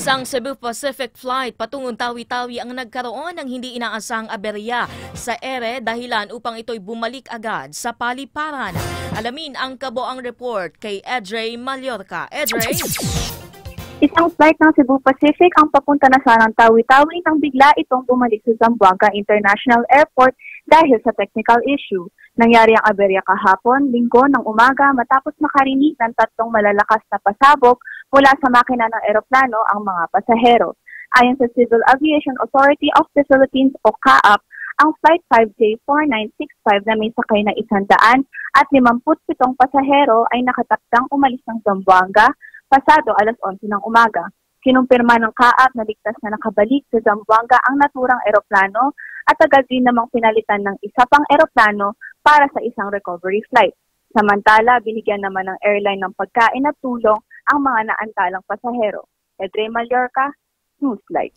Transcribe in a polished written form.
Isang Cebu Pacific flight patungong Tawi-Tawi ang nagkaroon ng hindi inaasahang aberya sa ere dahilan upang ito'y bumalik agad sa paliparan. Alamin ang kabuang report kay Edrey Mallorca. Edrey? Isang flight ng Cebu Pacific ang papunta na sanang Tawi-Tawi nang bigla itong bumalik sa Zamboanga International Airport dahil sa technical issue. Nangyari ang aberya kahapon, linggo ng umaga matapos makarinig ng tatlong malalakas na pasabog mula sa makina ng eroplano ang mga pasahero. Ayon sa Civil Aviation Authority of the Philippines o CAAP, ang Flight 5J4965 na may sakay na 100 at 57 pasahero ay nakatakdang umalis ng Zamboanga pasado alas 11 ng umaga. Kinumpirma ng CAAP na ligtas na nakabalik sa Zamboanga ang naturang eroplano at agad din namang pinalitan ng isa pang eroplano para sa isang recovery flight. Samantala, binigyan naman ng airline ng pagkain at tulong ang mga naantalang pasahero. Edrey Mallorca, Newslight.